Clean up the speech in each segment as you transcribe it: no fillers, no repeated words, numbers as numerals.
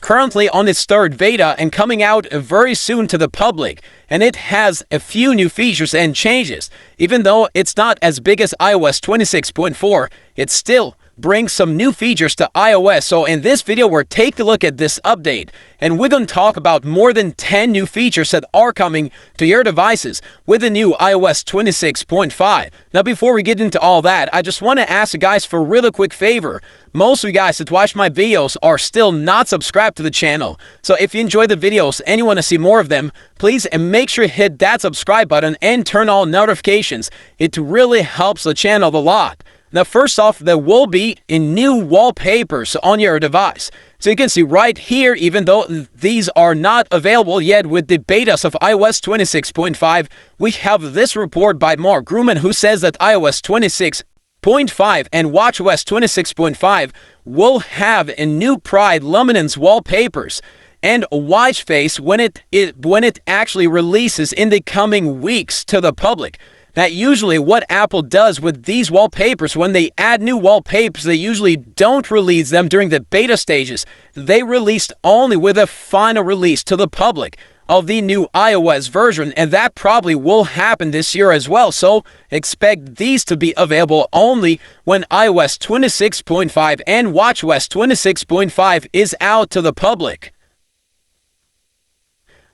currently on its third beta and coming out very soon to the public, and it has a few new features and changes. Even though it's not as big as iOS 26.4, it still brings some new features to iOS. So in this video, we're taking a look at this update, and we're going to talk about more than 10 new features that are coming to your devices with the new iOS 26.5. Now, before we get into all that, I just want to ask you guys for a really quick favor. Most of you guys that watch my videos are still not subscribed to the channel. So if you enjoy the videos and you want to see more of them, please make sure to hit that subscribe button and turn on notifications. It really helps the channel a lot. Now, first off, there will be new wallpapers on your device. So you can see right here, even though these are not available yet with the betas of iOS 26.5, we have this report by Mark Grumman, who says that iOS 26.5 and watchOS 26.5 will have a new Pride luminance wallpapers and a watch face when it actually releases in the coming weeks to the public. Now, usually what Apple does with these wallpapers, when they add new wallpapers, they usually don't release them during the beta stages. They released only with a final release to the public of the new iOS version, and that probably will happen this year as well. So expect these to be available only when iOS 26.5 and watchOS 26.5 is out to the public.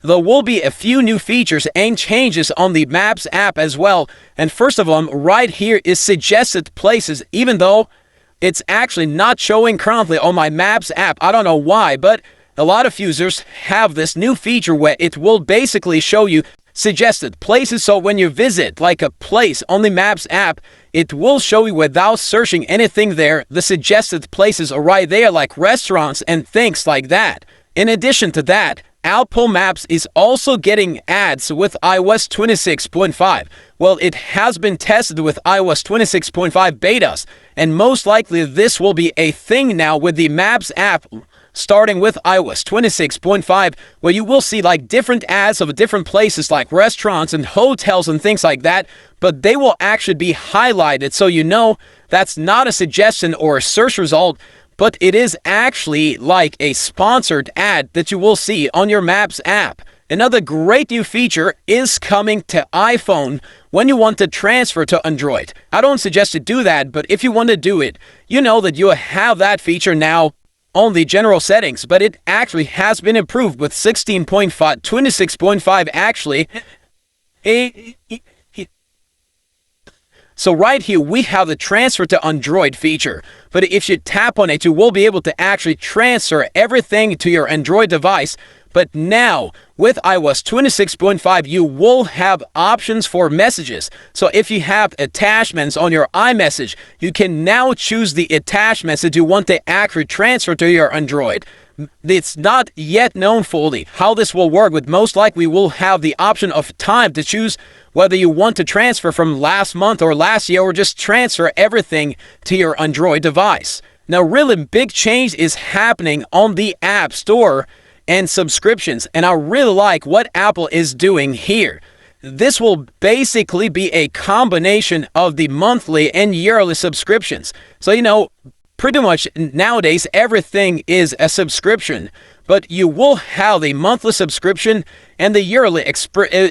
There will be a few new features and changes on the Maps app as well. And first of all, right here is suggested places, even though it's actually not showing currently on my Maps app. I don't know why, but a lot of users have this new feature where it will basically show you suggested places. So when you visit like a place on the Maps app, it will show you without searching anything there. The suggested places are right there, like restaurants and things like that. In addition to that, Apple Maps is also getting ads with iOS 26.5. Well, it has been tested with iOS 26.5 betas, and most likely this will be a thing now with the Maps app starting with iOS 26.5, where you will see like different ads of different places like restaurants and hotels and things like that, but they will actually be highlighted so you know that's not a suggestion or a search result, but it is actually like a sponsored ad that you will see on your Maps app. Another great new feature is coming to iPhone when you want to transfer to Android. I don't suggest to do that, but if you want to do it, you know that you have that feature now on the general settings, but it actually has been improved with 16.5, 26.5 actually. So right here, we have the transfer to Android feature. But if you tap on it, you will be able to actually transfer everything to your Android device. But now, with iOS 26.5, you will have options for messages. So if you have attachments on your iMessage, you can now choose the attachments that you want to actually transfer to your Android. It's not yet known fully how this will work, but most likely we'll have the option of time to choose whether you want to transfer from last month or last year or just transfer everything to your Android device. Now, really big change is happening on the App Store and subscriptions, and I really like what Apple is doing here. This will basically be a combination of the monthly and yearly subscriptions. So, you know, pretty much nowadays everything is a subscription, but you will have the monthly subscription and the yearly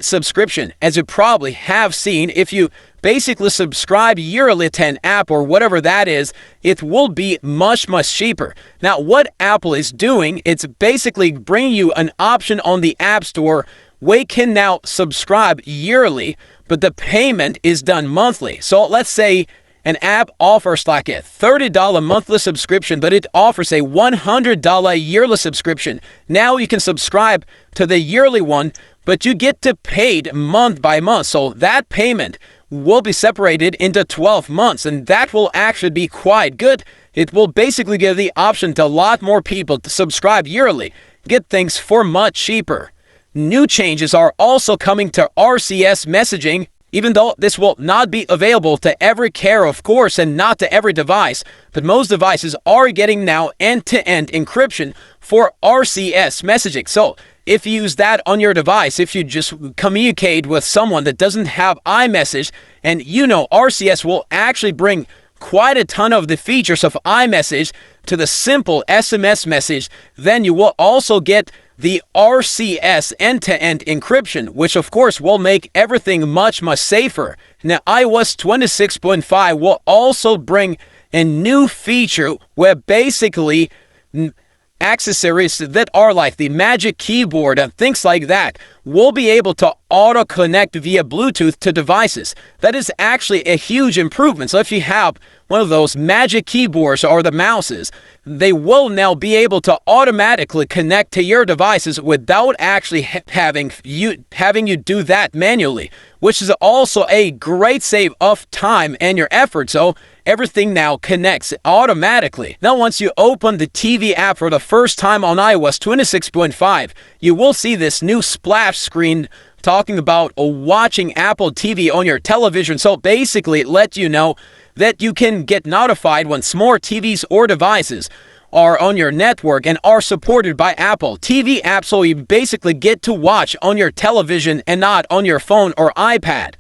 subscription, as you probably have seen. If you basically subscribe yearly to an app or whatever that is, it will be much cheaper. Now, what Apple is doing, it's basically bringing you an option on the App Store where you can now subscribe yearly, but the payment is done monthly. So let's say an app offers like a $30 monthly subscription, but it offers a $100 yearly subscription. Now you can subscribe to the yearly one, but you get to paid month by month. So that payment will be separated into 12 months, and that will actually be quite good. It will basically give the option to a lot more people to subscribe yearly, get things for much cheaper. New changes are also coming to RCS messaging. Even though this will not be available to every carrier, of course, and not to every device, but most devices are getting now end-to-end encryption for RCS messaging. So if you use that on your device, if you just communicate with someone that doesn't have iMessage, and you know RCS will actually bring quite a ton of the features of iMessage to the simple SMS message, then you will also get the RCS end-to-end encryption, which of course will make everything much safer. Now, iOS 26.5 will also bring a new feature where basically accessories that are like the Magic Keyboard and things like that will be able to auto-connect via Bluetooth to devices. That is actually a huge improvement. So if you have one of those Magic Keyboards or the mouses, they will now be able to automatically connect to your devices without actually having you do that manually, which is also a great save of time and your effort. So everything now connects automatically. Now, once you open the TV app for the first time on iOS 26.5, you will see this new splash screen talking about watching Apple TV on your television. So basically, it lets you know that you can get notified when smart TVs or devices are on your network and are supported by Apple TV apps, so you basically get to watch on your television and not on your phone or iPad.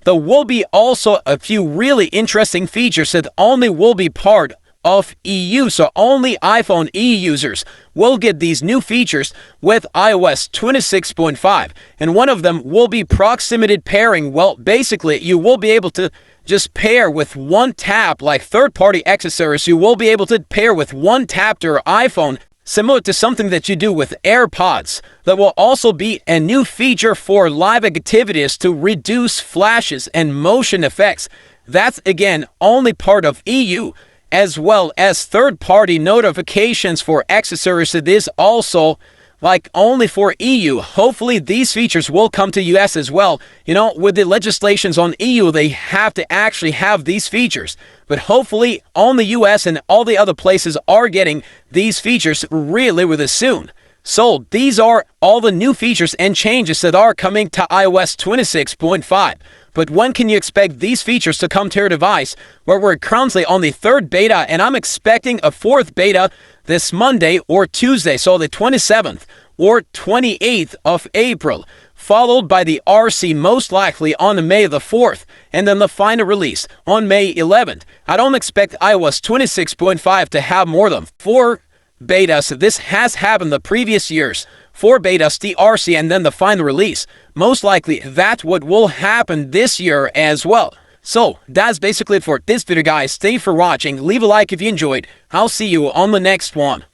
There will be also a few really interesting features that only will be part of EU, so only iPhone EU users will get these new features with iOS 26.5, and one of them will be proximity pairing. Well, basically, you will be able to just pair with one tap, like third-party accessories. You will be able to pair with one tap to your iPhone, similar to something that you do with AirPods. There will also be a new feature for live activities to reduce flashes and motion effects. That's, again, only part of EU, as well as third-party notifications for accessories. It is also like only for EU. Hopefully these features will come to US as well. You know, with the legislations on EU, they have to actually have these features. But hopefully on the US and all the other places are getting these features really soon. So these are all the new features and changes that are coming to iOS 26.5. But when can you expect these features to come to your device? Well, we're currently on the 3rd beta, and I'm expecting a 4th beta this Monday or Tuesday, so the 27th or 28th of April, followed by the RC most likely on May the 4th, and then the final release on May 11th. I don't expect iOS 26.5 to have more than 4 betas. This has happened the previous years. 4 betas, the RC, and then the final release. Most likely, that's what will happen this year as well. So, that's basically it for this video, guys. Thank you for watching. Leave a like if you enjoyed. I'll see you on the next one.